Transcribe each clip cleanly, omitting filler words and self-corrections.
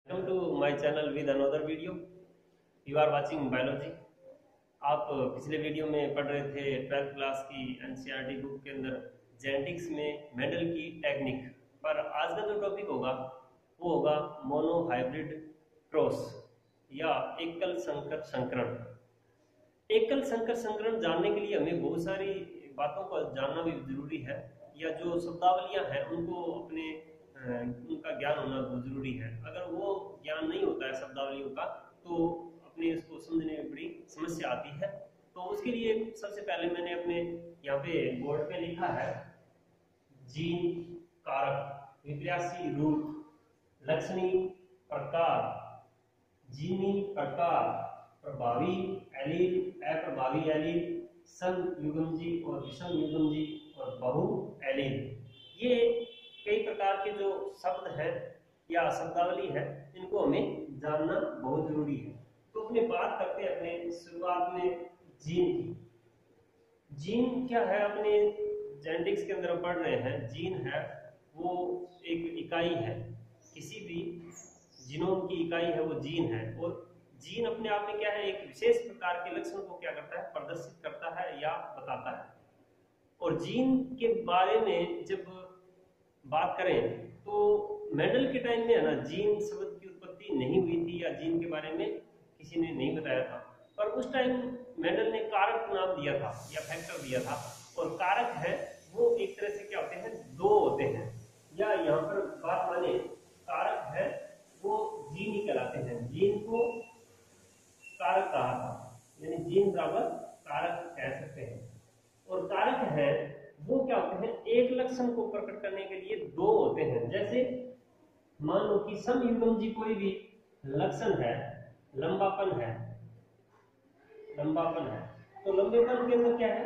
Welcome to my channel with another video. You are watching biology. आप पिछले video में पढ़ रहे थे 12th क्लास की एनसीईआरटी बुक के अंदर जेनेटिक्स में मेंडल की टेक्निक पर। आज का जो टॉपिक होगा वो होगा मोनो हाइब्रिड क्रॉस या एकल संकर संकरण। एकल संकर संकरण जानने के लिए हमें बहुत सारी बातों को जानना भी जरूरी है, या जो शब्दावलियां हैं उनको अपने उनका ज्ञान होना बहुत जरूरी है। अगर वो ज्ञान नहीं होता है शब्दावलियों का तो अपने इसको समझने में बड़ी समस्या आती है। तो उसके लिए सबसे पहले मैंने अपने यहाँ पे बोर्ड पे लिखा है जीन, कारक, विपर्यासी रूप, लक्षणी, प्रकार, जीनी प्रकार, प्रभावी एलील, अप्रभावी एलील, समयुग्मजी और विषम युग्मजी और बहु एलील। ये कई प्रकार के जो शब्द हैं या शब्दावली है इनको हमें जानना बहुत जरूरी है। तो अपने बात करते हैं अपने शुरुआत में जीन की। जीन क्या है? अपने जेनेटिक्स के अंदर पढ़ रहे हैं जीन है वो एक इकाई है, किसी भी जीनोम की इकाई है वो जीन है। और जीन अपने आप में क्या है? एक विशेष प्रकार के लक्षण को क्या करता है? प्रदर्शित करता है या बताता है। और जीन के बारे में जब बात करें तो मेंडल के टाइम में है ना, जीन शब्द की उत्पत्ति नहीं हुई थी या जीन के बारे में किसी ने नहीं बताया था। पर उस टाइम मेंडल ने कारक नाम दिया था या फैक्टर दिया था। और कारक है वो एक तरह से क्या होते हैं? दो होते हैं, या यहाँ पर बात माने कारक है वो जीन ही कहलाते हैं। जीन को कारक कहा था, यानी जीन बराबर कारक कह सकते हैं। और कारक है वो क्या होते हैं? एक लक्षण को प्रकट करने के लिए दो होते हैं। जैसे मान लो कि समयुग्मजी कोई भी लक्षण है, लंबापन है, लंबापन है, तो लंबेपन के अंदर क्या है?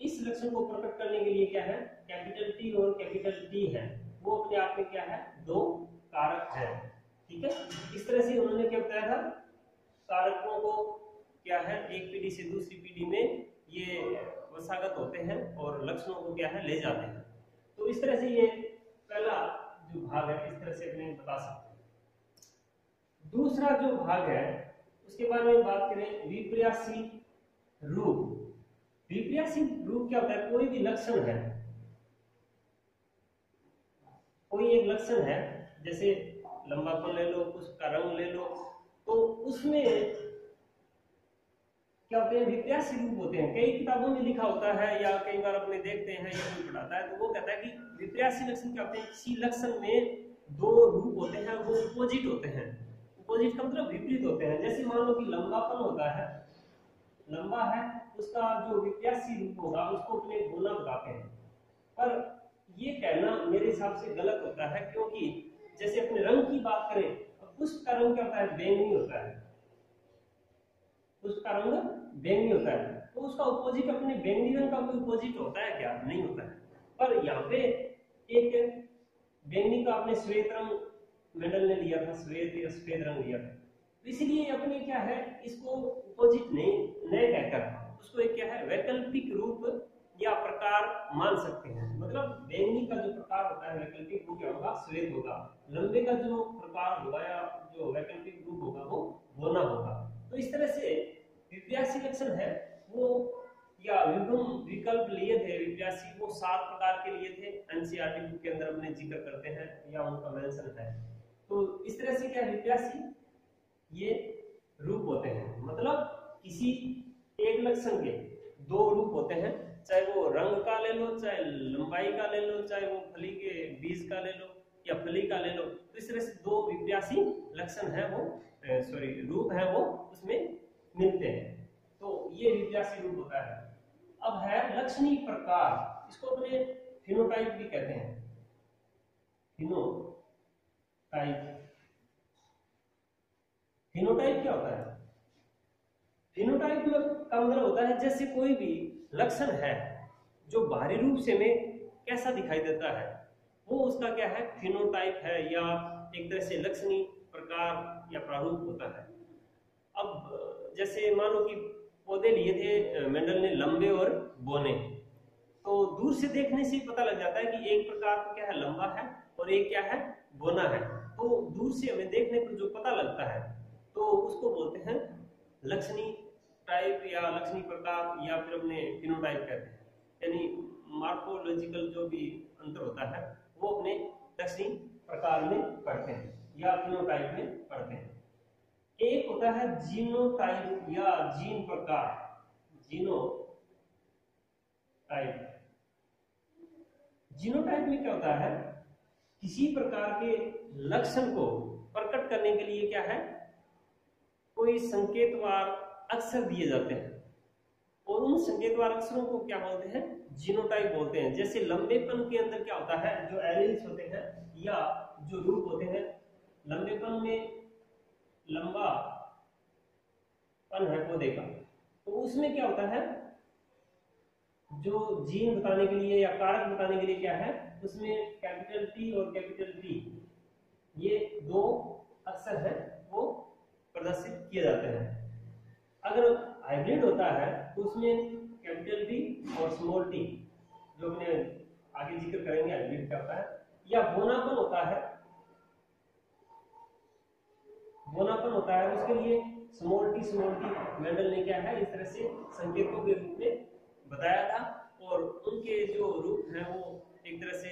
इस लक्षण को प्रकट करने के लिए क्या है? कैपिटल टी और कैपिटल टी है, वो अपने आप में क्या है? दो कारक है। ठीक है, इस तरह से उन्होंने क्या बताया था? कारकों को क्या है? एक पीढ़ी से दूसरी पीढ़ी में ये वसागत होते हैं और लक्षणों को क्या है? ले जाते हैं। तो इस तरह से ये पहला जो भाग है इस तरह से अपने बता सकते हैं। दूसरा जो भाग है उसके बारे में बात करें, विपर्यासी रूप। विपर्यासी रूप क्या होता है? कोई भी लक्षण है, कोई एक लक्षण है, जैसे लंबापन ले लो, उसका रंग ले लो, तो उसमें क्या होते हैं? विपर्यासी रूप होते हैं। कई किताबों में लिखा होता है या कई बार अपने देखते हैं या कोई पढ़ाता है तो वो कहता है कि विपर्यासी लक्षण क्या होते हैं? किसी लक्षण में दो रूप होते हैं, वो अपोजिट होते हैं। अपोजिट का मतलब विपरीत होते हैं। जैसे मान लो कि लंबापन होता है, लंबा है, उसका जो विपर्यासी रूप होगा उसको अपने गोला बताते हैं। पर ये कहना मेरे हिसाब से गलत होता है, क्योंकि जैसे अपने रंग की बात करें, उसका रंग क्या होता है? बैंगनी होता है, उसका रंग बैंगनी होता है। तो उसका अपोजिट अपने बैंगनी रंग का कोई अपोजिट होता है क्या? नहीं होता है। पर यहाँ पे एक बैंगनी का अपने श्वेत रंग मेंडल ने लिया था, श्वेत या सफेद रंग लिया था, तो इसलिए अपने क्या है? इसको अपोजिट नहीं कहकर उसको एक क्या है? वैकल्पिक रूप या प्रकार मान सकते हैं। मतलब बैंगनी का जो प्रकार होता है वैकल्पिक रूप क्या होगा? श्वेत होगा। लंबे का जो प्रकार होगा या जो वैकल्पिक रूप होगा वो बोना होगा। तो इस तरह से विपर्यासी लक्षण है वो, या विभिन्न विकल्प लिए थे विपर्यासी, वो 7 प्रकार के लिए थे। एनसीईआरटी बुक के अंदर अपने जिक्र करते हैं या उनका मेंशन है। तो इस तरह से क्या विपर्यासी ये रूप होते हैं, मतलब किसी एक लक्षण के दो रूप होते हैं, चाहे वो रंग का ले लो, चाहे लंबाई का ले लो, चाहे वो फली के बीज का ले लो या फली का ले लो। तो इस तरह से दो विपर्यासी लक्षण है वो रूप है वो उसमें मिलते हैं। तो ये विपर्यासी रूप होता है। अब है लक्षणी प्रकार, इसको अपने फिनोटाइप भी कहते हैं। फिनोटाइप, फिनोटाइप क्या होता है? फिनोटाइप में का मतलब होता है जैसे कोई भी लक्षण है जो बाहरी रूप से में कैसा दिखाई देता है वो उसका क्या है? फिनोटाइप है, या एक तरह से लक्षणी प्रकार या प्रारूप होता है। अब जैसे मान लो कि पौधे लिए थे मेंडल ने, लंबे और बोने, तो दूर से देखने से पता लग जाता है कि एक प्रकार का क्या है, लंबा है और एक क्या है, बोना है। तो दूर से हमें देखने पर जो पता लगता है तो उसको बोलते हैं लक्षणी टाइप या लक्षणी प्रकार, या फिर अपने फिनोटाइप कहते हैं। यानी मार्फोलॉजिकल जो भी अंतर होता है वो अपने लक्षणी प्रकार में पढ़ते हैं या फिनोटाइप में पढ़ते हैं। एक होता है जीनोटाइप या जीन प्रकार, जीनोटाइप। जीनोटाइप में क्या होता है, किसी प्रकार के लक्षण को प्रकट करने के लिए क्या है, कोई संकेतवार अक्षर दिए जाते हैं और उन संकेतवार अक्षरों को क्या बोलते हैं, जीनोटाइप बोलते हैं। जैसे लंबेपन के अंदर क्या होता है, जो एलील्स होते हैं या जो रूप होते हैं, लंबेपन में लंबा पन है पौधे का, तो उसमें क्या होता है, जो जीन बताने के लिए या कारक बताने के लिए क्या है, उसमें कैपिटल टी और कैपिटल टी ये दो अक्षर है वो प्रदर्शित किए जाते हैं। अगर हाइब्रिड होता है तो उसमें कैपिटल टी और स्मॉल टी, जो अपने आगे जिक्र करेंगे हाइब्रिड क्या होता है, या बोनापन होता है, बोनापन होता है उसके लिए स्मॉल टी मेंडल ने क्या है इस तरह से संकेतों के रूप में बताया था। और उनके जो रूप हैं वो एक तरह से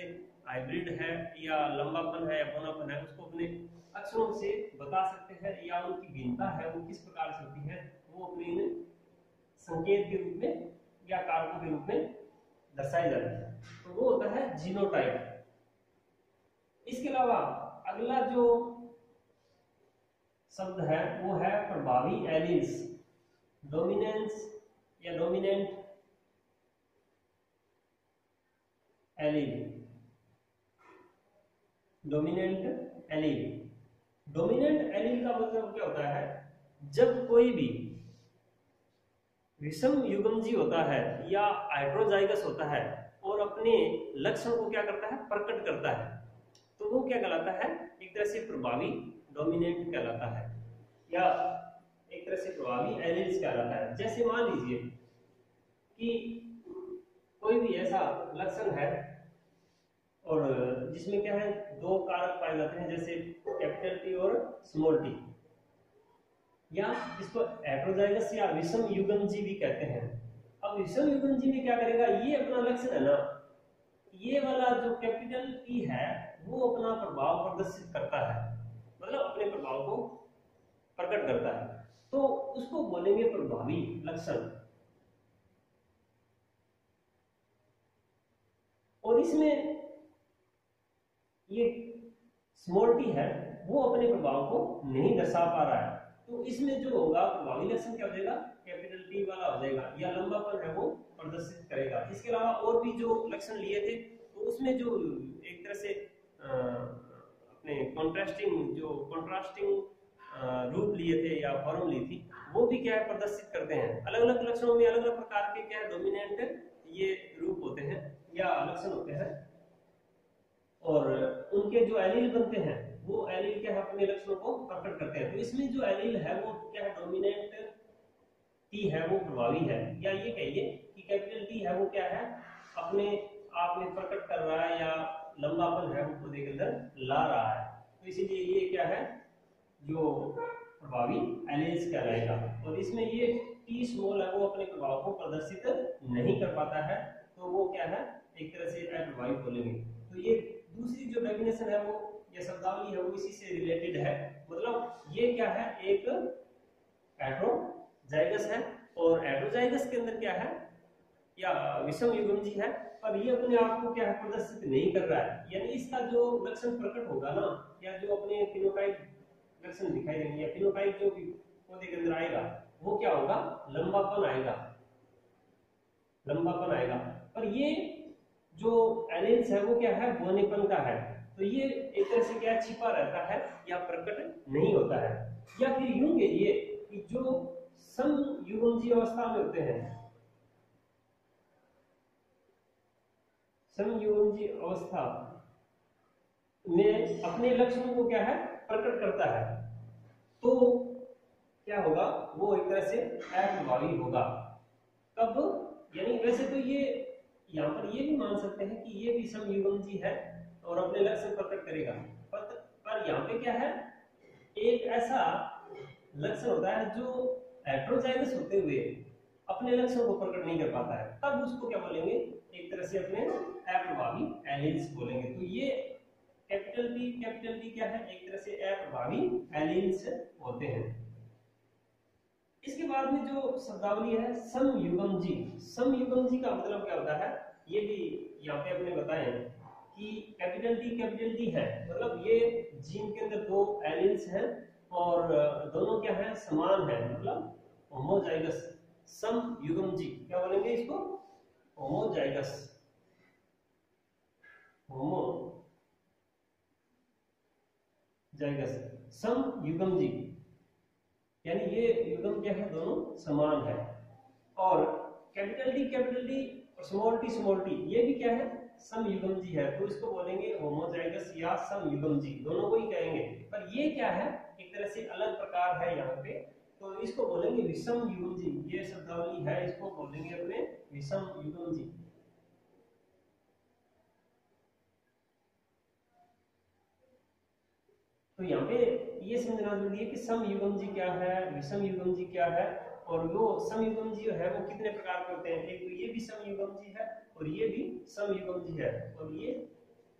हाइब्रिड है या लंबापन है या बोनापन है, उसको अपने अक्षरों से बता सकते हैं, या उनकी भिन्नता है वो किस प्रकार से होती है वो अपने संकेत के रूप में या कारकों के रूप में दर्शाई जाती है। तो वो होता है जीनोटाइप। इसके अलावा अगला जो शब्द है वो है प्रभावी एलील्स, डोमिनेंस या dominant allele, dominant allele. Dominant allele का मतलब क्या होता है, जब कोई भी विषम युग्मजी होता है या हाइड्रोजाइगस होता है और अपने लक्षण को क्या करता है, प्रकट करता है, तो वो क्या कहलाता है, एक तरह से प्रभावी डोमिनेंट कहलाता है या एक तरह से प्रभावी एलील्स कहलाता है। जैसे मान लीजिए कि कोई भी ऐसा लक्षण है और जिसमें क्या है, दो कारक पाए जाते हैं, जैसे कैपिटल टी और स्मॉल टी, या इसको हेटेरोजाइगस या विषम युग्मजी भी कहते हैं। अब विषम युग्मजी में क्या करेगा, ये अपना लक्षण है ना, ये वाला जो कैपिटल टी है वो अपना प्रभाव प्रदर्शित करता है, मतलब अपने प्रभाव को प्रकट करता है, तो उसको बोलेंगे प्रभावी लक्षण। और इसमें ये स्मॉल टी है वो अपने प्रभाव को नहीं दर्शा पा रहा है, तो इसमें जो होगा प्रभावी लक्षण क्या हो जाएगा, कैपिटल टी वाला हो जाएगा, या लंबापन है वो प्रदर्शित करेगा। इसके अलावा और भी जो लक्षण लिए थे तो उसमें जो एक तरह से अपने कॉन्ट्रास्टिंग रूप लिए थे या फॉर्म ली थी, वो भी क्या है प्रदर्शित करते हैं। अलग अलग लक्षणों में अलग अलग प्रकार के क्या है डोमिनेंट ये रूप होते हैं या लक्षण होते हैं, और उनके जो एलील बनते हैं वो एलील क्या है अपने लक्षणों को प्रकट करते हैं। तो इसमें जो एलील है वो क्या है, डोमिनेंट टी है वो प्रभावी है, या ये कहिए कि कैपिटल टी है वो क्या है अपने आप में प्रकट कर रहा है, या लंबापन है वो पौधे के अंदर ला रहा है, तो इसीलिए ये क्या है जो प्रभावी एलील्स कहलाएगा। और इसमें ये टी स्मॉल है वो अपने प्रभाव को प्रदर्शित नहीं कर पाता है, तो वो क्या है एक तरह से अप्रभावी बोलेंगे। तो ये दूसरी जो डेफिनेशन है वो या शब्दावली है वो इसी से रिलेटेड है, मतलब ये क्या है एक हेटेरोजाइगस है, और हेटेरोजाइगस के अंदर क्या है या विषम युग्मजी है, पर ये अपने आप को क्या है प्रदर्शित नहीं कर रहा है, यानी इसका जो लक्षण प्रकट होगा ना, या जो अपने फिनोटाइप लक्षण दिखाई देंगे या फिनोटाइप जो भी पौधे के अंदर आएगा वो क्या होगा, लंबापन आएगा, लंबापन आएगा। पर ये जो एलील्स है वो क्या है बोनेपन का है, तो ये एक तरह से क्या छिपा रहता है या प्रकट नहीं होता है। या फिर यूं कहिए कि जो समयुग्मजी अवस्था में होते हैं, समयुग्मजी अवस्था में अपने लक्षणों को क्या है प्रकट करता है, तो क्या होगा वो एक तरह से अप्रभावी होगा। कब, यानी वैसे तो ये यहाँ पर ये भी मान सकते हैं कि ये भी समयुग्मजी है और अपने लक्षण प्रकट करेगा। पर यहाँ पे क्या है, एक ऐसा लक्षण होता है जो हेटेरोजाइगस होते हुए अपने लक्षण को प्रकट नहीं कर पाता है, तब उसको क्या बोलेंगे, एक तरह से अपने अप्रभावी एलील्स बोलेंगे। तो ये कैपिटल P क्या है, एक तरह से अप्रभावी एलील्स होते हैं। इसके बाद में जो शब्दावली है समयुग्मजी, समयुग्मजी का मतलब क्या होता है, ये भी यहाँ पे अपने बताएं कि कैपिटल टी है, मतलब ये जीन के अंदर दो एलील्स हैं और दोनों क्या है, समान है, मतलब होमोजाइगस। समयुग्मजी क्या बोलेंगे इसको, होमोजाइगस, होमोजाइगस समयुग्मजी, यानी ये युग्म क्या है, दोनों समान है। और कैपिटल टी और स्मॉल टी ये भी क्या है, समयुग्मजी है, तो इसको बोलेंगे होमोजाइगस या समयुग्मजी, दोनों को ही कहेंगे। पर ये क्या है, एक तरह से अलग प्रकार है यहाँ पे, तो इसको बोलेंगे विषम युग्मजी। ये शब्दावली है, इसको बोलेंगे अपने विषम युग्मजी। तो यहाँ पे ये समझना जरूरी है कि समयुग्मजी क्या है, विषम युग्मजी क्या है, और वो समयुग्मजी जो है वो कितने प्रकार के होते हैं। एक तो ये भी समयुग्मजी है और ये भी समयुग्मजी है और ये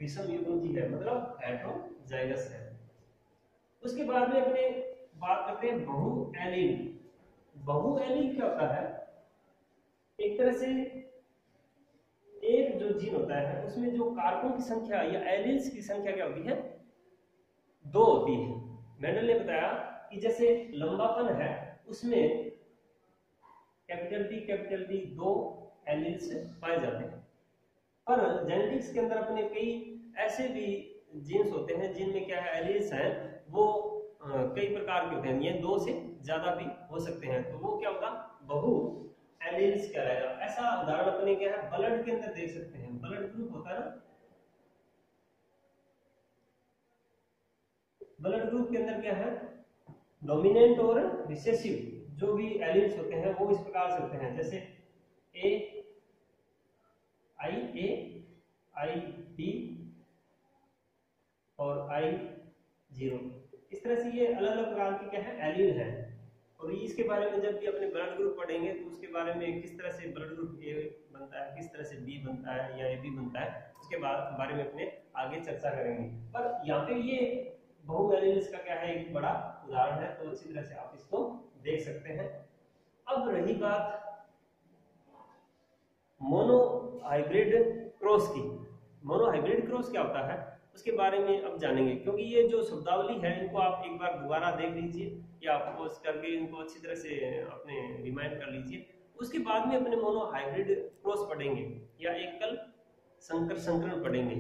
विषम युग्मजी है, मतलब हेटेरोजाइगस है। उसके बाद में अपने बात करते हैं बहुएलील। बहुएलील क्या होता है, एक तरह से एक जो जीन होता है उसमें जो कारकों की संख्या या एलील्स की संख्या क्या होती है, दो होती है। मेंडल ने बताया कि जैसे लंबापन है उसमें कैपिटल टी दो एलील्स पाए जाते हैं, पर जेनेटिक्स के अंदर अपने कई ऐसे भी जीन्स होते हैं जिनमें क्या है, एलील्स हैं वो कई प्रकार के होते हैं, ये दो से ज्यादा भी हो सकते हैं, तो वो क्या होगा, बहु एलील्स कहलाएगा। ऐसा उदाहरण अपने क्या है, ब्लड के अंदर देख सकते हैं, ब्लड ग्रुप होता है ना, ब्लड ग्रुप के अंदर क्या है, डोमिनेंट और रिसेसिव जो भी एलील्स होते हैं वो इस प्रकार से होते हैं, जैसे आई बी और I0, इस तरह से ये अलग अलग प्रकार के क्या है, एलील हैं। और इसके बारे में जब भी अपने ब्लड ग्रुप पढ़ेंगे तो उसके बारे में किस तरह से ब्लड ग्रुप ए बनता है, किस तरह से बी बनता है या AB बनता है, उसके बारे में अपने आगे चर्चा करेंगे। पर यहाँ पे ये बहु एलील्स का क्या है, एक बड़ा उदाहरण है, तो अच्छी तरह से आप इसको देख सकते हैं। अब रही बात मोनो हाइब्रिड क्रॉस की। मोनो हाइब्रिड क्रॉस क्या होता है उसके बारे में अब जानेंगे, क्योंकि ये जो शब्दावली है इनको आप एक बार दोबारा देख लीजिए या पोस्ट करके इनको अच्छी तरह से अपने रिमाइंड कर लीजिए। उसके बाद में अपने मोनो हाइब्रिड क्रॉस पढ़ेंगे या एकल संकर संकरण पढ़ेंगे।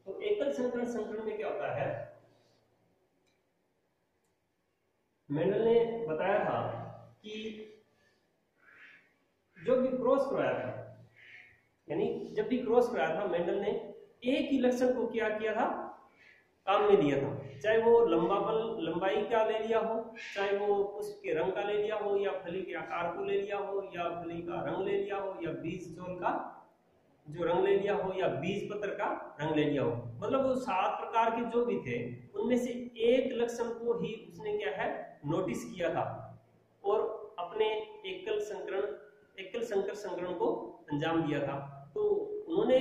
तो एकल संकरण संकरण में क्या होता है, मेंडल ने बताया था कि जो भी क्रॉस करवाया था, यानी जब भी क्रॉस कराया था मेंडल ने एक ही लक्षण को क्या किया था, काम में लिया था, चाहे वो लंबाई का ले लिया हो, चाहे वो पुष्प के रंग का ले लिया हो, या फली के आकार को ले लिया हो, या फली का रंग ले लिया हो, या बीज चोल का जो रंग ले लिया हो, या बीज पत्र का रंग ले लिया हो, मतलब वो 7 प्रकार के जो भी थे उनमें से एक लक्षण को ही उसने क्या है, नोटिस किया था और अपने एकल संकर संकरण को अंजाम दिया था। तो उन्होंने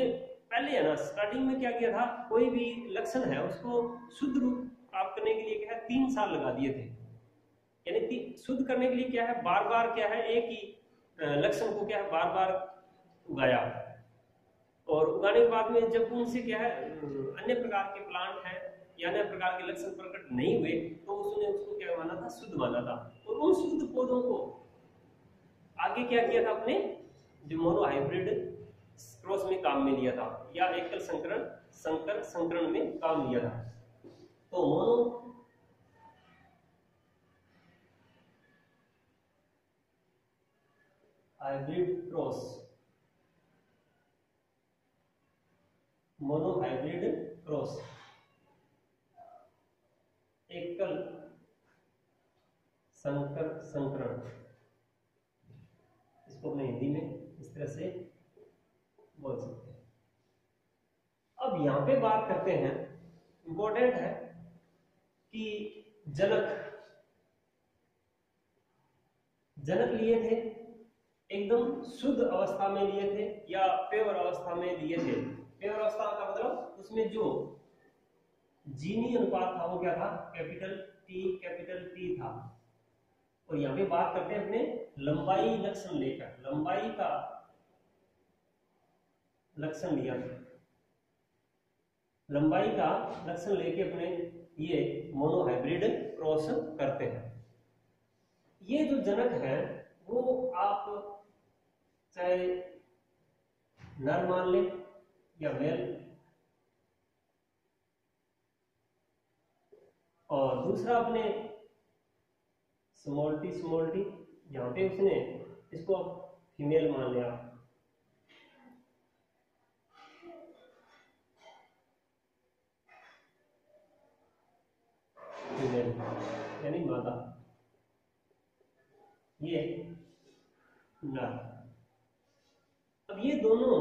पहले है ना स्टार्टिंग में क्या किया था, कोई भी लक्षण है उसको शुद्ध रूप प्राप्त करने के लिए क्या है 3 साल लगा दिए थे, यानी शुद्ध करने के लिए क्या है, बार बार क्या है, एक ही लक्षण को क्या है बार बार उगाया, और उगाने के बाद में जब उनसे क्या है अन्य प्रकार के प्लांट है या अन्य प्रकार के लक्षण प्रकट नहीं हुए तो उसने उसको क्या माना था, शुद्ध माना था, और उन शुद्ध पौधों को आगे क्या किया था, अपने जो मोनो हाइब्रिड क्रॉस में काम में लिया था या एकल संकर संकरण में काम लिया था। तो mono hybrid cross, mono hybrid cross, एकल संकर संकरण, इसको अपने हिंदी में इस तरह से बोल सकते हैं। अब यहाँ पे बात करते हैं, इंपॉर्टेंट है कि जनक लिए थे एकदम शुद्ध अवस्था में लिए थे या प्योर अवस्था में लिए थे। प्योर अवस्था का मतलब उसमें जो जीनी अनुपात था वो क्या था, कैपिटल टी था। और यहाँ पे बात करते हैं अपने लंबाई लक्षण लेकर, लंबाई का लक्षण लिया था, लंबाई का लक्षण लेके अपने ये मोनोहाइब्रिड क्रॉस करते हैं। ये जो जनक है वो आप चाहे नर मान ले या मेल, और दूसरा अपने स्मॉल टी यहाँ पे उसने इसको फीमेल मान लिया, फीमेल यानी मादा, ये नर। अब ये दोनों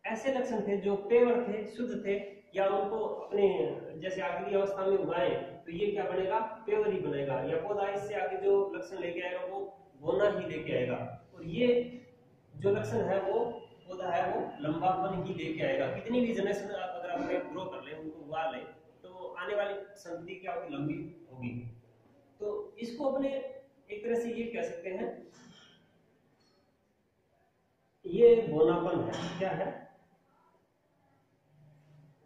ऐसे लक्षण थे जो पेवर थे, शुद्ध थे, या उनको अपने जैसे आखिरी अवस्था में उगाए तो ये क्या बनेगा, पेवर ही बनेगा, या पौधा इससे आगे जो लक्षण लेके आएगा वो बोना ही लेके आएगा। और ये जो लक्षण है वो पौधा है वो लंबापन ही लेके आएगा। कितनी भी जनरेशन अगर आप ग्रो कर ले, उनको उगा ले, तो आने वाली संतति क्या होगी, लंबी होगी। तो इसको अपने एक तरह से ये कह सकते हैं, ये बोनापन है। क्या है,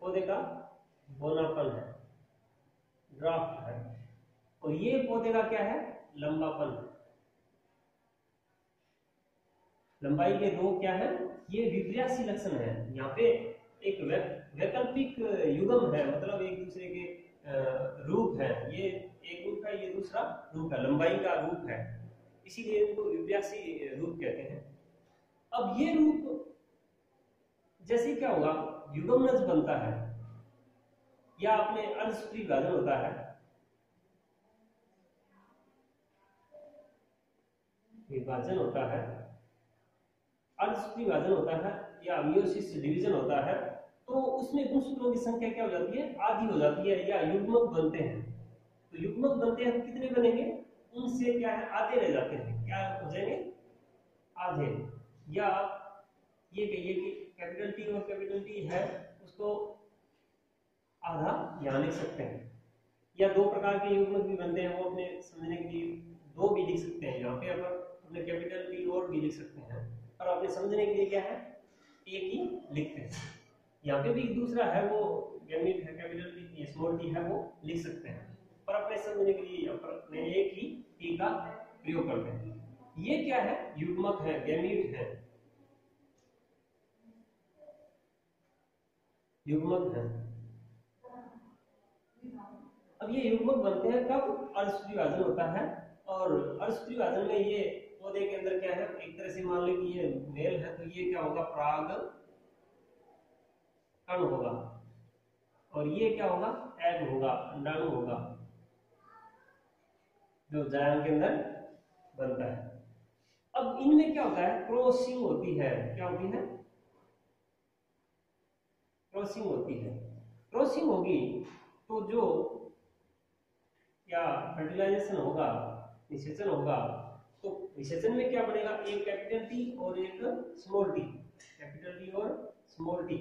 पौधे का बोनापन है, ड्राफ्ट है। और ये पौधे का क्या है, लंबापन है। लंबाई के दो क्या है, ये विपर्यासी लक्षण है। यहाँ पे एक वैकल्पिक युग्म है, मतलब एक दूसरे के रूप है। ये एक रूप है, ये दूसरा रूप है, लंबाई का रूप है, इसीलिए इनको विपर्यासी रूप कहते हैं। अब ये रूप जैसे क्या होगा, युग्मनज बनता है या अपने अर्धसूत्री विभाजन होता है, विभाजन होता है, अर्धसूत्री विभाजन होता है या मियोसिस डिवीजन होता है, तो उसमें गुणसूत्रों की संख्या क्या हो जाती है, आधी हो जाती है, या युग्मक बनते हैं। तो युग्मक बनते हैं तो कितने बनेंगे, उनसे क्या है, आधे रह जाते हैं। क्या हो जाएंगे, आधे। या ये कहिए कि कैपिटल टी और कैपिटल टी है, उसको आधा यहाँ लिख सकते हैं। या दो प्रकार के युग्मक भी बनते हैं, वो अपने समझने के लिए दो भी लिख सकते हैं। यहाँ पे अपन अपने कैपिटल टी और भी लिख सकते हैं, और अपने समझने के लिए क्या है, एक ही लिखते हैं। यहाँ पे भी दूसरा है वो गैमीट है, कैपिटल टी स्मॉल टी है, वो लिख सकते हैं, पर अपने समझने के लिए अपने एक ही टी का प्रयोग करते हैं। ये क्या है, युग्मक है, गैमीट है, युग्मक है। अब ये युग्मक बनते हैं कब, अर्धसूत्री विभाजन होता है। और अर्धसूत्री विभाजन में ये पौधे के अंदर क्या है, एक तरह से मान लो कि ये मेल है, तो ये क्या होगा, पराग कण होगा, और ये क्या होगा, एग होगा, अंडाणु होगा, जो जायन के अंदर बनता है। अब इनमें क्या होता है, क्रॉसिंग होती है। क्या होती है, क्रॉसिंग होती है। क्रॉसिंग होगी तो जो क्या फर्टिलाइजेशन होगा, निषेचन होगा, तो निषेचन में क्या बनेगा, एक कैपिटल टी और एक स्मॉल टी, कैपिटल टी और स्मॉल टी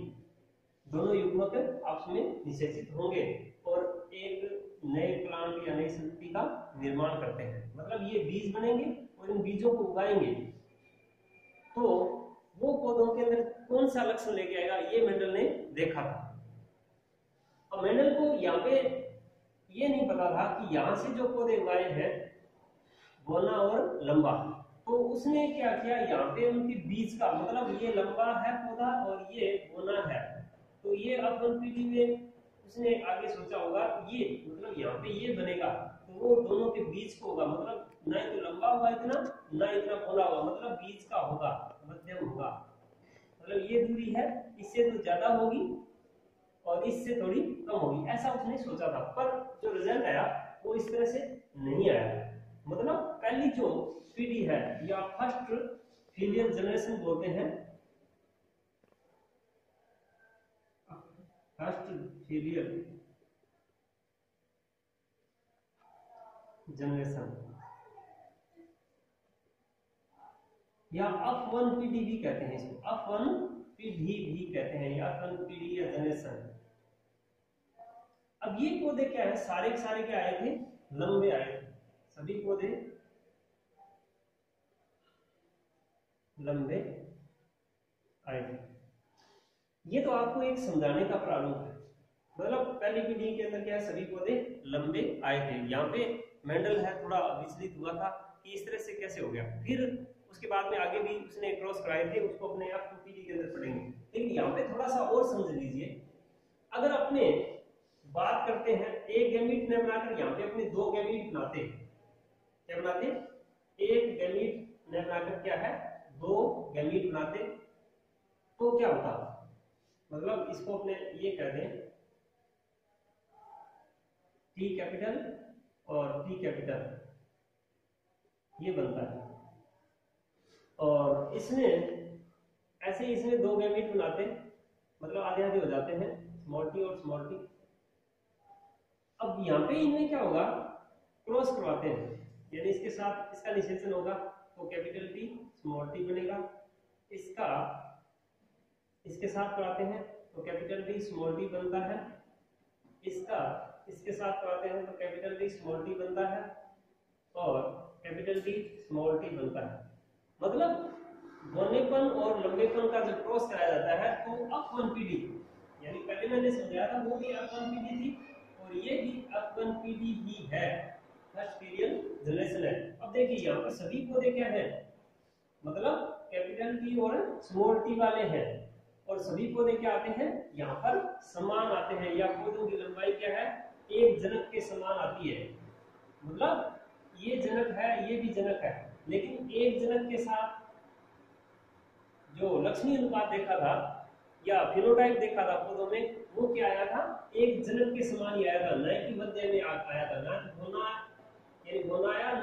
दोनों युग्मक आपस में निषेचित होंगे और एक नए प्लांट या नई संतति का निर्माण करते हैं। मतलब ये बीज बनेंगे और इन बीजों को उगाएंगे, तो वो पौधों के अंदर कौन सा लक्षण लेके आएगा, ये मेंडल ने देखा था। और मेंडल को यहाँ पे ये नहीं पता था कि यहाँ से जो पौधे उगाए हैं बोना और लंबा, तो उसने क्या किया, यहाँ पे उनके बीज का मतलब ये लंबा है पौधा और ये बोना है, तो ये अपन पीढ़ी में उसने आगे सोचा होगा ये मतलब यहाँ पे ये बनेगा, तो वो दोनों के बीच को होगा, मतलब ना ही तो लंबा होगा इतना, ना इतना बोना होगा, मतलब बीच का होगा, मध्यम होगा। मतलब ये दूरी है, इससे तो ज्यादा होगी और इससे थोड़ी कम होगी, ऐसा उसने सोचा था। पर जो रिजल्ट आया वो इस तरह से नहीं आया। मतलब पहली जो पीढ़ी है या फर्स्ट फीलियल जनरेशन बोलते हैं, फर्स्ट फीलियर जनरेशन या F1 पीढ़ी भी कहते हैं, इसको F1 पीढ़ी भी कहते हैं या F1 पीढ़ी या जनरेशन। अब ये पौधे क्या है, सारे के सारे क्या आए थे, लंबे आए थे, सभी पौधे लंबे आए थे। ये तो आपको एक समझाने का प्रारूप है, मतलब पहली पीढ़ी के अंदर क्या है, सभी पौधे लंबे आए थे। यहाँ पे मेंडल है थोड़ा विचलित हुआ था कि इस तरह से कैसे हो गया, फिर उसके बाद में आगे भी उसने क्रॉस कराए थे, उसको अपने आप पीढ़ी के अंदर पढ़ेंगे। लेकिन यहाँ पे थोड़ा सा और समझ लीजिए, अगर अपने बात करते हैं एक गैमीट ने बनाकर, यहाँ पे अपने दो गैमीट बनाते, क्या बनाते, एक गैमीट ने बनाकर क्या है, दो गैमीट बनाते, तो क्या होता, मतलब इसको अपने ये कह दें टी कैपिटल और टी कैपिटल, ये बनता है। और इसमें ऐसे ही इसमें दो गैमीट बनाते, मतलब आधे आधे हो जाते हैं, स्मॉल टी और स्मॉल टी। अब यहाँ पे इनमें क्या होगा, क्रॉस करवाते हैं, यानी इसके साथ इसका निषेचन होगा तो कैपिटल टी स्मॉल टी बनेगा, इसका इसके साथ कराते हैं तो कैपिटल टी स्मॉल टी बनता है, इसका इसके साथ कराते हैं तो कैपिटल टी स्मॉल टी बनता है और कैपिटल टी स्मॉल टी बनता है। मतलब घनेपन और लंबेपन का जब क्रॉस कराया जाता है तो F1 पीढ़ी, यानी पहले मैंने समझाया था वो भी F1 पीढ़ी थी और ये भी F1 पीढ़ी ही है, फर्स्ट पीरियड जनरेशन है। अब देखिए यहाँ पर सभी पौधे क्या है, मतलब कैपिटल टी और स्मॉल टी वाले हैं, और सभी पौधे क्या आते हैं, यहाँ पर समान आते हैं, या पौधों की लंबाई क्या है, एक जनक के समान आती है। मतलब ये जनक है, ये भी जनक है, लेकिन एक जनक के साथ जो लक्षणीय अनुपात देखा था या फिनोटाइप देखा था पौधों में, वो क्या आया था, एक जनक के समान ही आया था, न कि मध्य में आया था, ना होना यानी होना आया न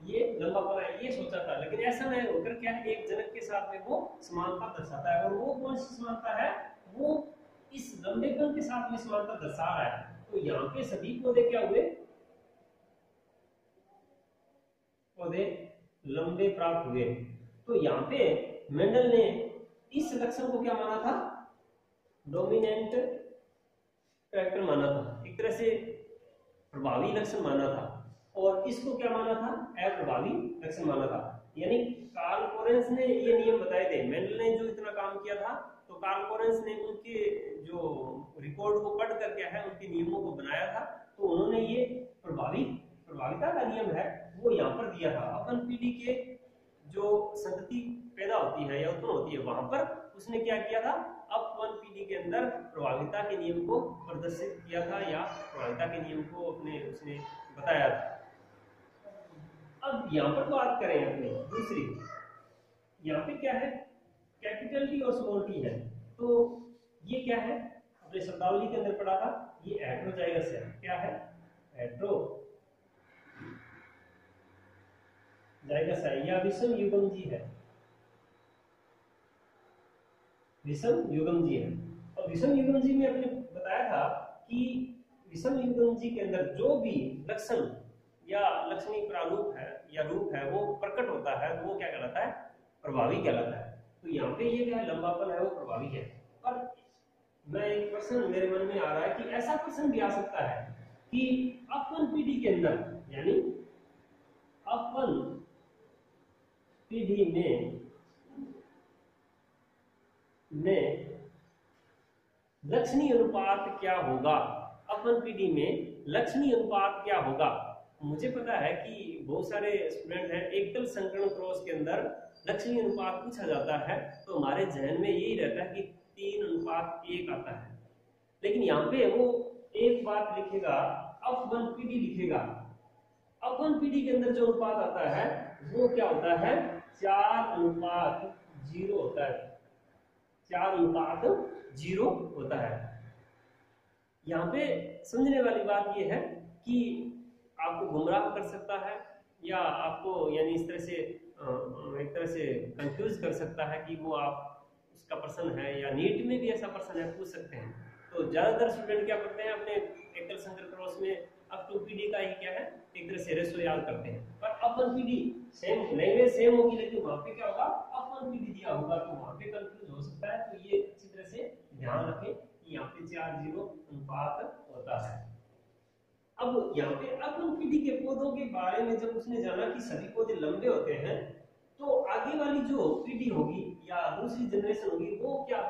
ये लंबा पना ये सोचा था, लेकिन ऐसा नहीं होकर क्या है, एक जनक के साथ में वो समानता दर्शाता है। और वो कौन सी समानता है, वो इस लंबेपन के साथ में समानता दर्शा रहा है। तो यहाँ पे सभी पौधे क्या हुए, पौधे लंबे प्राप्त हुए। तो यहाँ पे मेंडल ने इस लक्षण को क्या माना था, डोमिनेंट कैरेक्टर माना था, एक तरह से प्रभावी लक्षण माना था, और इसको क्या माना था, अप्रभावी लक्षण माना था। यानी कार्ल कोरेंस ने ये नियम बताए थे, मेंडल ने जो इतना काम किया था तो कार्ल कोरेंस ने उनके जो रिकॉर्ड को पढ़ कर क्या है उनके नियमों को बनाया था, तो उन्होंने ये प्रभाविता का नियम है वो यहाँ पर दिया था। अपन पीढ़ी के जो संतति पैदा होती है या उत्पन्न होती है, वहां पर उसने क्या किया था, F1 पीढ़ी के अंदर प्रभाविता के नियम को प्रदर्शित किया था या प्रभाविता के नियम को अपने उसने बताया था। अब यहाँ पर बात करें अपने दूसरी, यहाँ पे क्या है, कैपिटल टी और स्मॉल टी है, तो ये क्या है, अपने शब्दावली के अंदर पढ़ा था, ये हेटेरोजाइगस है, क्या है, हेटेरोजाइगस है या विषम युग्मजी है, विषम युग्मजी है। और विषम युग्मजी में अपने बताया था कि विषम युग्मजी के अंदर जो भी लक्षण या लक्षणीय प्रारूप है या रूप है वो प्रकट होता है, तो वो क्या कहलाता है, प्रभावी कहलाता है। तो यहाँ पे ये क्या है, लंबापन है वो प्रभावी है। पर मैं एक प्रश्न मेरे मन में आ रहा है कि ऐसा प्रश्न भी आ सकता है कि F1 पीढ़ी के अंदर, यानी F1 पीढ़ी में लक्षणीय अनुपात क्या होगा, F1 पीढ़ी में लक्षणीय अनुपात क्या होगा। मुझे पता है कि बहुत सारे स्टूडेंट हैं, एकल संकरण क्रॉस के अंदर लक्षणीय अनुपात पूछा जाता है तो हमारे जहन में यही रहता है कि 3:1 आता है, लेकिन यहाँ पे वो एक बात लिखेगा, F1 पीढ़ी लिखेगा, F1 पीढ़ी के अंदर जो अनुपात आता है वो क्या होता है, 4:0 होता है, 4:0 होता है। यहाँ पे समझने वाली बात ये है कि आपको गुमराह कर सकता है या आपको यानी इस तरह से एक तरह से कंफ्यूज कर सकता है कि वो आप उसका प्रश्न है, या नीट में भी ऐसा प्रश्न है पूछ सकते हैं। तो ज्यादातर स्टूडेंट क्या करते हैं अपने एकल संकर क्रॉस में अप टू पीडी का ही क्या है एक तरह से रेशो याद करते हैं, पर अपन पीडी सेम लैंग्वेज सेम होगी लेकिन वहां पे क्या होगा अपन पीडी दिया होगा तो वहां पे कंफ्यूज हो सकता है। तो ये अच्छी तरह से ध्यान रखें कि यहाँ पे 4:0 अनुपात होता है। अब यहाँ पे अपन पीडी के पौधों के बारे में जब उसने जाना कि सभी पौधे लंबे होते हैं तो आगे वाली जो पीढ़ी होगी या दूसरी जनरेशन होगी वो क्या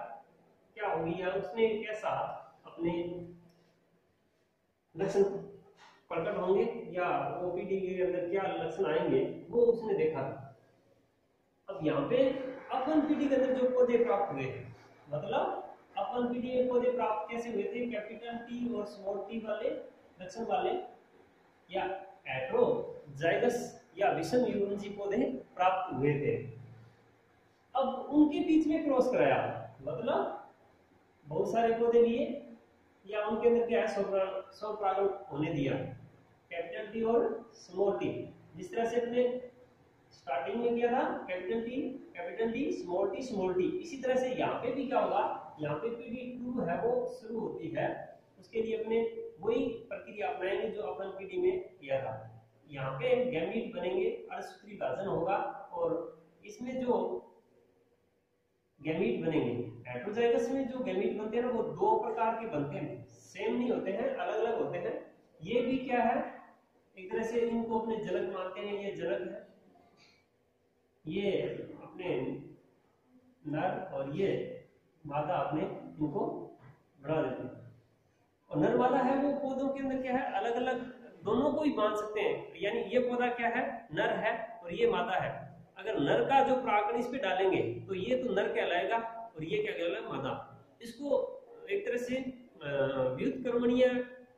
क्या होगी या उसने कैसा अपने लक्षण प्रकट होंगे या वो पीढ़ी के अंदर क्या लक्षण आएंगे वो उसने देखा था। अब यहाँ पे अपन पीढ़ी के अंदर जो पौधे प्राप्त हुए मतलब अपन पीढ़ी में पौधे प्राप्त कैसे हुए थे, कैपिटल टी और स्मॉल टी वाले लक्षण वाले या हेटेरोजाइगस या विषम युग्मजी पौधे प्राप्त हुए थे। अब उनके बीच में क्रॉस कराया मतलब बहुत सारे पौधे लिए या उनके अंदर क्या है स्वपरागण होने दिया, कैपिटल टी और स्मॉल टी। जिस तरह से अपने स्टार्टिंग में किया था कैपिटल टी स्मॉल टी, इसी तरह से यहाँ पे भी क्या होगा, यहाँ पे PD2 है वो शुरू होती है, उसके लिए अपने वही प्रक्रिया अपनाएंगे जो अपन PD में किया था। यहाँ पे गैमीट बनेंगे, अर्धसूत्री विभाजन होगा और इसमें जो गैमीट बनेंगे हेटेरोजाइगस में जो गैमीट बनते हैं ना वो दो प्रकार के बनते हैं, सेम नहीं होते हैं, अलग अलग होते हैं। ये भी क्या है एक तरह से इनको अपने जनक मानते हैं, ये जनक है, ये अपने नर और ये मादा अपने इनको बढ़ा देते हैं। और नर वाला है वो पौधों के अंदर क्या है अलग अलग दोनों को ही मान सकते हैं, यानी ये पौधा क्या है नर है और ये मादा है। अगर नर का जो परागण इस पे डालेंगे तो ये तो नर कहलाएगा और ये क्या कहलाएगा मादा। इसको एक तरह से व्युत्क्रमणीय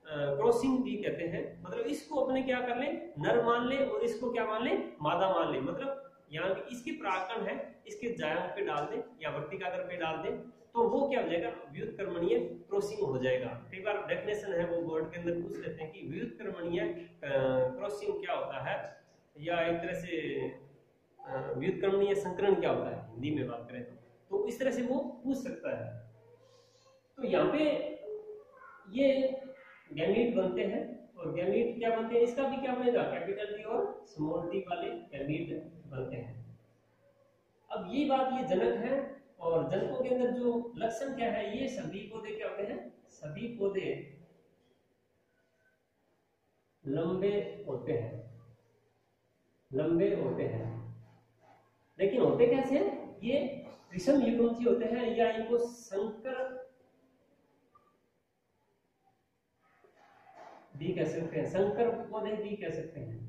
क्रॉसिंग भी कहते हैं, मतलब इसको अपने क्या कर ले नर मान ले और इसको क्या मान ले मादा मान ले। मतलब यहाँ इसके परागण है इसके जायंग पे डाल दे या वर्तिकाग्र पे डाल दे तो वो क्या हो जाएगा व्युत्क्रमणीय क्रॉसिंग हो जाएगा। कई बार डेफिनेशन है वो बोर्ड के अंदर पूछ लेते हैं कि व्युत्क्रमणीय क्रॉसिंग क्या होता है या एक तरह से व्युत्क्रमणीय संकरण क्या होता है हिंदी में बात करें तो इस तरह से वो पूछ सकता है। तो यहाँ पे ये गैमीट बनते हैं और गैमीट क्या बनते हैं इसका भी क्या बनेगा कैपिटल टी और स्मॉल टी वाले गैमीट बनते हैं। अब ये बात ये जनक है और जनकों के अंदर जो लक्षण क्या है ये सभी पौधे क्या होते हैं, सभी पौधे लंबे होते हैं, लंबे होते हैं। लेकिन होते कैसे हैं ये विषम युग्मजी होते हैं या इनको संकर भी कह सकते हैं, संकर पौधे भी कह सकते हैं।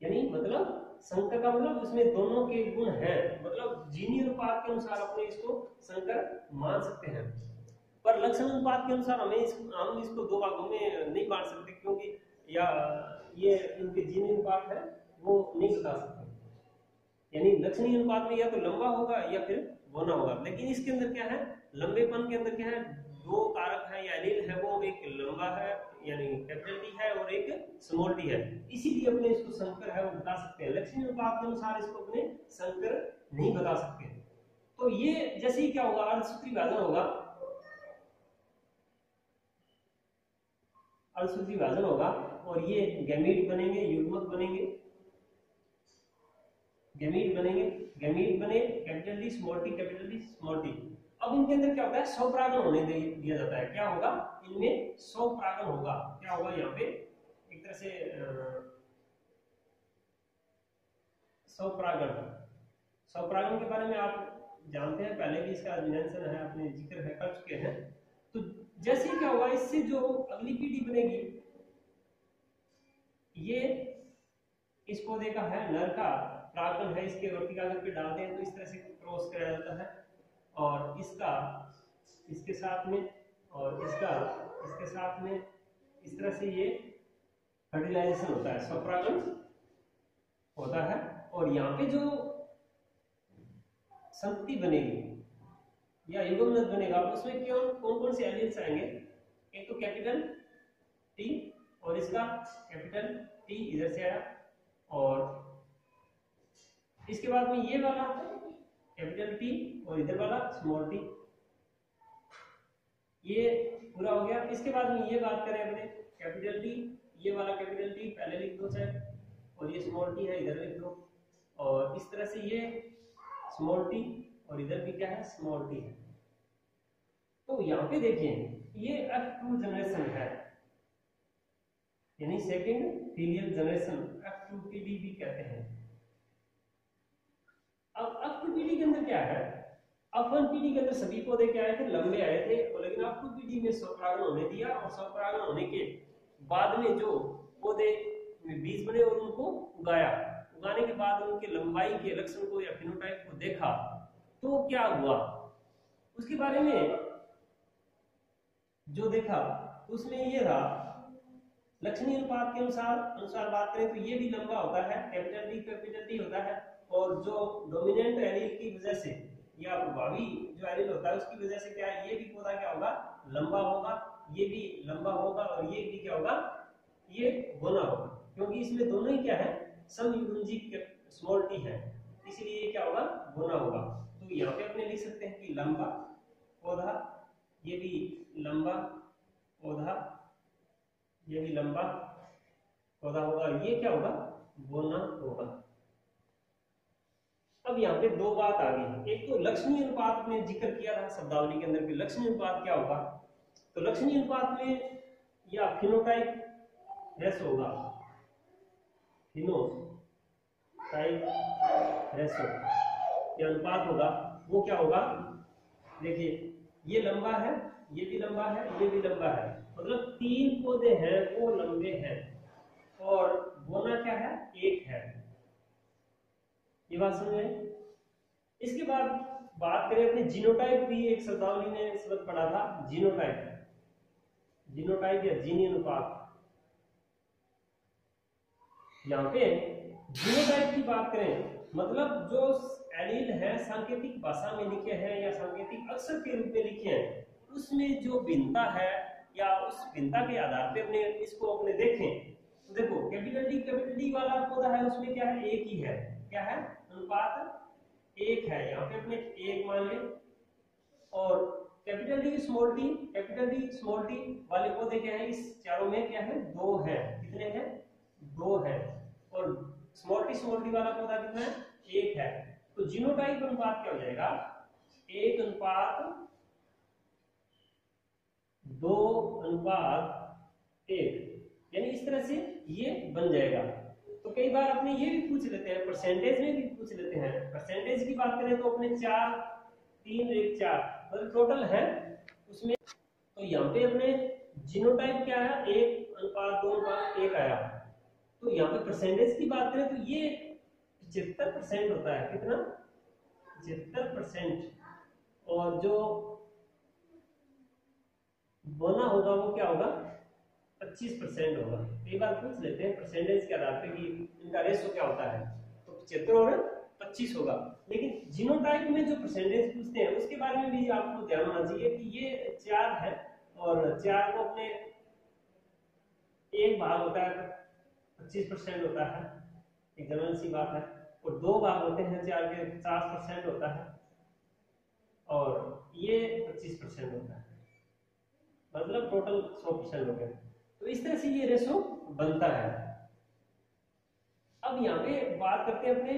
यानी मतलब संकर का मतलब उसमें दोनों के गुण हैं, मतलब जीनी अनुपात के अनुसार अपने इसको संकर मान सकते हैं। पर लक्षण अनुपात के अनुसार हम इसको दो भागों में नहीं बांट सकते क्योंकि या ये इनके जीनी अनुपात है वो नहीं बता सकते। यानी लक्षणीय अनुपात में या तो लंबा होगा या फिर बौना होगा। लेकिन इसके अंदर क्या है लंबेपन के अंदर क्या है दो कारक है या एलील है, वो एक लंबा है यानी कैपिटल टी है और एक स्मॉल टी है, इसीलिए अपने इसको संकर है वो बता सकते हैं। लक्षणीय अनुपात के अनुसार इसको अपने संकर नहीं बता सकते। तो ये जैसे ही क्या होगा अर्धसूत्री विभाजन होगा, अर्धसूत्री विभाजन होगा और ये गैमीट बनेंगे, युग्मक बनेंगे, गैमीट बनेंगे, गैमीट बने capital T small T capital T small T. अब इनके अंदर क्या होता है स्वपरागण होने दिया जाता है। क्या होगा इनमें स्वपरागण होगा, क्या होगा यहाँ पे एक तरह से स्वपरागण। स्वपरागण के बारे में आप जानते हैं, पहले भी इसका मेंशन है, अपने जिक्र है कर चुके हैं। तो जैसे क्या होगा इससे जो अगली पीढ़ी बनेगी ये इस पौधे का है नर का परागण है, इसके वर्तिकाग्र पे डालते हैं तो इस तरह से क्रॉस कराया जाता है और इसका इसके साथ में और इसका इसके साथ में इस तरह से ये फर्टिलाइजेशन होता है, स्वपरागण होता है। और यहाँ पे जो संतति बनेगी या युग्मनज बनेगा उसमें कौन कौन से एलिमेंट्स आएंगे, एक तो कैपिटल टी और इसका कैपिटल टी इधर से आया और इसके बाद में ये वाला कैपिटल टी और इधर वाला स्मॉल टी। ये पूरा हो गया। इसके बाद में ये बात करें अपने कैपिटल टी, ये वाला कैपिटल टी पहले लिख दो चाहे, और ये स्मॉल टी है इधर लिख दो, और इस तरह से ये स्मॉल टी और इधर भी क्या है स्मॉल टी है। तो यहाँ पे देखिए ये F2 जनरेशन है, यानी सेकंड फीलियल जनरेशन, F2PD भी कहते हैं। अब F2PD के अंदर क्या है, F1PD के अंदर सभी पौधे क्या आए थे, लंबे आए थे, और लेकिन F2PD में स्वपरागण होने दिया, और स्वपरागण होने के बाद में जो पौधे में बीज बने और उनको उगाया, उगाने के बाद उनके लंबाई के लक्षण को या फिनोटाइप को देखा, तो क्या हुआ उसके बारे में जो देखा उसमें ये था, लक्षणीय अनुपात के अनुसार बात करें तो ये भी लंबा होता है, कैपिटल डी होता है, और जो डोमिनेंट एलील की वजह से या प्रभावी जो एलील होता है उसकी वजह से क्या है, ये भी पौधा क्या होगा लंबा होगा, ये भी लंबा होगा, और ये भी क्या होगा ये गोना होगा, क्योंकि इसमें दोनों ही क्या है समयुग्मजिक स्मॉल टी है, इसलिए ये क्या होगा गोना होगा। तो यहाँ पे अपने लिख सकते हैं कि लंबा पौधा, ये भी लंबा पौधा, ये भी लंबा पौधा होगा, ये क्या होगा गोना होगा। अब यहाँ पे दो बात आ गई, एक तो लक्षणीय अनुपात में जिक्र किया था शब्दावली के अंदर कि लक्षणीय अनुपात क्या होगा, तो लक्षणीय अनुपात में या फिनोटाइप रेशो होगा, फिनोटाइप रेशो या अनुपात होगा, वो क्या होगा, देखिए ये लंबा है, ये भी लंबा है, ये भी लंबा है, मतलब तीन पौधे हैं वो लंबे हैं, और बोना क्या है एक है, ये बात समझ में। इसके बाद बात करें अपने जीनोटाइप, भी एक शब्दावली में इस वक्त पढ़ा था, जीनोटाइप, जीनोटाइप या जीनी अनुपात। यहाँ पे जीनोटाइप की बात करें मतलब जो एलील है सांकेतिक भाषा में लिखे हैं या सांकेतिक अक्षर के रूप में लिखे हैं, उसमें जो भिन्नता है या उस भिन्नता के आधार पे अपने इसको अपने देखें, तो देखो कैपिटल डी वाला पौधा है उसमें क्या है एक ही है, क्या है अनुपात एक है, यहाँ पे अपने एक मान ले, और कैपिटल डी स्मॉल टी वाले पौधे क्या है इस चारों में क्या है दो है, कितने हैं दो है, और स्मॉल टी वाला पौधा कितना है एक है। तो जीनोटाइप अनुपात क्या हो जाएगा, एक अनुपात दो अनुपात एक, यानी इस तरह से ये बन जाएगा। तो कई बार अपने ये भी पूछ लेते हैं, परसेंटेज में भी पूछ लेते हैं, परसेंटेज की बात करें तो अपने 4 3 1 4 मतलब टोटल है उसमें, तो यहाँ पे अपने जीनोटाइप क्या है एक अनुपात दो अनुपात एक आया, तो यहाँ पे परसेंटेज की बात करें तो ये 75% होता है, कितना 75%, और जो बोना होगा वो क्या होगा 25% होगा। कई बार पूछ लेते हैं परसेंटेज के आधार पे कि इनका रेशो क्या होता है, तो 75 और 25 होगा, लेकिन जीनोटाइप में जो परसेंटेज पूछते हैं उसके बारे में भी आपको ध्यान होना चाहिए कि ये 4 है, और 4 को अपने एक भाग होता है 25% होता है, एक जनरल सी बात है, और दो भाग होते हैं 4 के 50% होता है, और ये 25% होता है, मतलब टोटल 100% हो गया। तो इस तरह से ये रेशो बनता है। अब यहाँ पे बात करते हैं अपने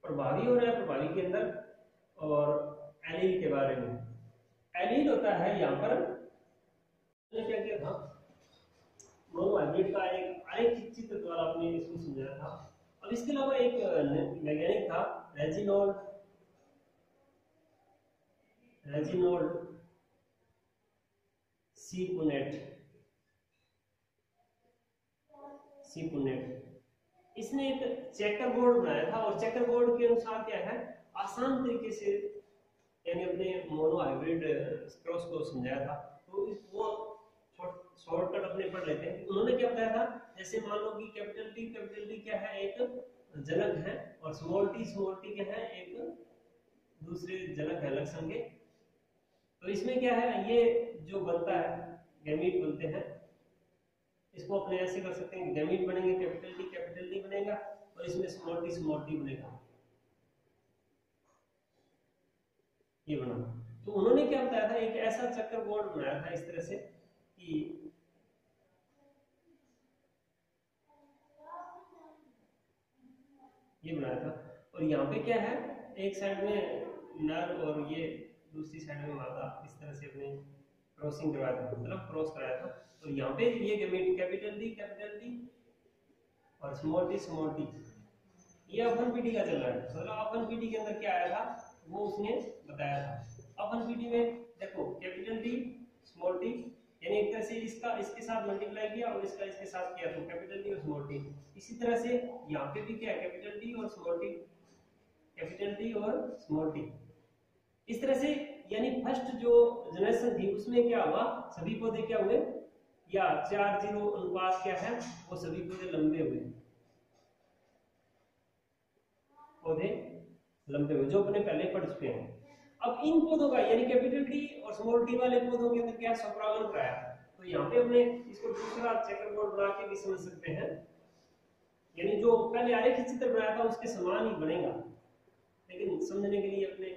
प्रभावी और अप्रभावी के अंदर और एलील के बारे में। एलील होता है यहाँ पर क्या किया था मोनोहाइब्रिड का एक आरेखित चित्र द्वारा आपने इसको समझाया था। अब इसके अलावा एक वैज्ञानिक था रेजिनोल्ड सी पुनेट, इसने एक चेकर बोर्ड बनाया था, और चेकर बोर्ड के अनुसार क्या है आसान तरीके से यानी अपने मोनोहाइब्रिड क्रॉस को समझाया था। तो वो शॉर्टकट अपने पढ़ लेते हैं। उन्होंने क्या बताया था, जैसे मान लो कि कैपिटल टी क्या है एक जनक है, और स्मॉल टी क्या है एक दूसरे जनक है लक्षण के। तो इसमें क्या है ये जो बनता है गैमीट बनते हैं, इसको अपने ऐसे कर सकते हैं गैमीट बनेंगे कैपिटल टी बनेगा, और इसमें स्मॉल टी बनेगा, ये बना। तो उन्होंने क्या बताया था, एक ऐसा चक्कर बोर्ड बनाया था इस तरह से कि ये बनाया था, और यहाँ पे क्या है, एक साइड में नर और ये दूसरी साइड में मादा, इस तरह से अपने क्रॉसिंग करवाया था, मतलब क्रॉस कराया था। और यहाँ पे ये कैपिटल डी और स्मॉल डी, ये अपन पीटी का चल रहा है। मतलब अपन पीटी के अंदर क्या आया था वो उसने बताया था। अपन पीटी में देखो कैपिटल डी स्मॉल डी, यानी एक तरह से इसका इसके साथ मल्टीप्लाई किया और इसका इसके साथ किया, तो कैपिटल डी और स्मॉल डी। इसी तरह से यहाँ पे भी क्या है, कैपिटल डी और स्मॉल डी, कैपिटल डी और स्मॉल डी, इस तरह से। यानी फर्स्ट जो जनरेशन थी उसमें क्या हुआ, सभी पौधे क्या हुए, या 4:0 अनुपात क्या है, वो सभी पौधे लंबे हुए, पौधे लंबे हुए, जो अपने पहले पढ़ चुके हैं। अब इन पौधों का यानी कैपिटल डी और स्मॉल डी वाले पौधों के अंदर क्या स्वपरागण कराया, तो यहाँ पे हमने इसको दूसरा चेकर बोर्ड बना के भी समझ सकते हैं। यानी जो पहले आरेखित चित्र बनाया था उसके समान ही बनेगा, लेकिन समझने के लिए अपने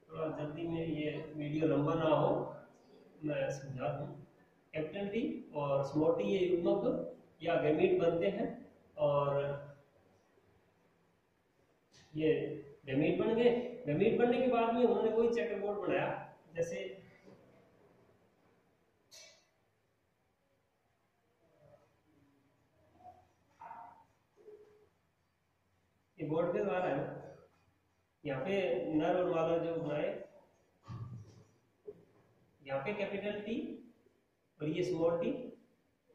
थोड़ा जल्दी में, ये वीडियो लंबा ना हो, मैं समझा दूं। कैपिटल डी और स्मॉल डी ये युग्मक या गैमीट बनते हैं, और ये गैमीट बन गए। गैमीट बनने के बाद में उन्होंने कोई चेकर बोर्ड बनाया, जैसे ये बोर्ड के द्वारा है, यहाँ पे नर और मादा जो बनाए, यहाँ पे कैपिटल टी और ये स्मॉल टी,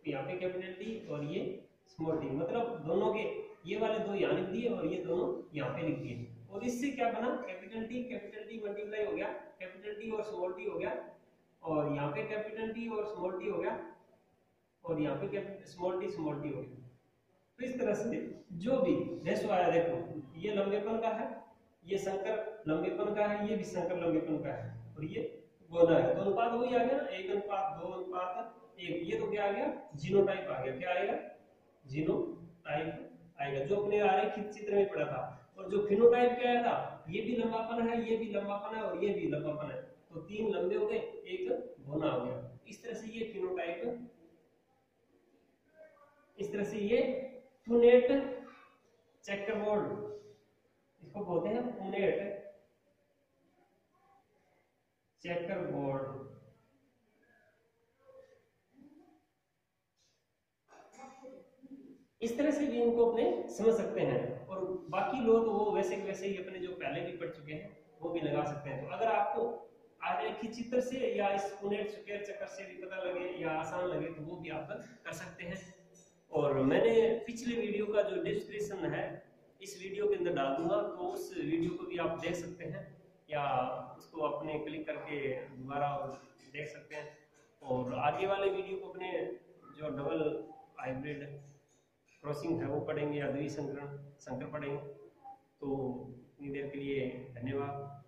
यहाँ पे कैपिटल टी और ये स्मॉल टी, मतलब दोनों के ये वाले दो यहाँ लिख दिए और ये दोनों यहाँ पे लिख दिए। और इससे क्या बना, कैपिटल टी मल्टीप्लाई हो गया, कैपिटल टी और स्मॉल टी हो गया, और यहाँ पे कैपिटल टी और स्मॉल टी हो गया, और यहाँ पे स्मॉल टी हो गया। तो इस तरह से जो भी रेशो आया, देखो ये लंबेपन का है, ये संकर लंबेपन का है, ये भी संकर लंबेपन का है, और ये गोला है, तो अनुपात वही आ गया ना, 1:2:1। ये तो क्या आ गया, जीनोटाइप आ गया। क्या आएगा, जीनोटाइप आएगा, जो अपने आरेखित चित्र में पढ़ा था। और जो फिनोटाइप क्या आया था, ये भी लंबापन है, ये भी लंबापन है, और ये भी लंबापन है, तो 3 लंबे हो गए, एक घोना हो गया। इस तरह से ये फिनोटाइप, इस तरह से ये पुनेट चेकरबोर्ड, इसको बोलते हैं पुनेट चेकरबोर्ड। इस तरह से भी इनको अपने समझ सकते हैं, और बाकी लोग वो वैसे के वैसे ही अपने जो पहले भी पढ़ चुके हैं वो भी लगा सकते हैं। तो अगर आपको आरेखित चित्र से या इस पुनेट स्क्वायर चक्कर से भी पता लगे या आसान लगे तो वो भी आप कर सकते हैं। और मैंने पिछले वीडियो का जो डिस्क्रिप्शन है इस वीडियो के अंदर डाल दूंगा, तो उस वीडियो को भी आप देख सकते हैं, या उसको अपने क्लिक करके दोबारा देख सकते हैं। और आगे वाले वीडियो को अपने जो डबल हाइब्रिड क्रॉसिंग है वो पढ़ेंगे, या द्विसंकरण संकर पढ़ेंगे। तो इतनी देर के लिए धन्यवाद।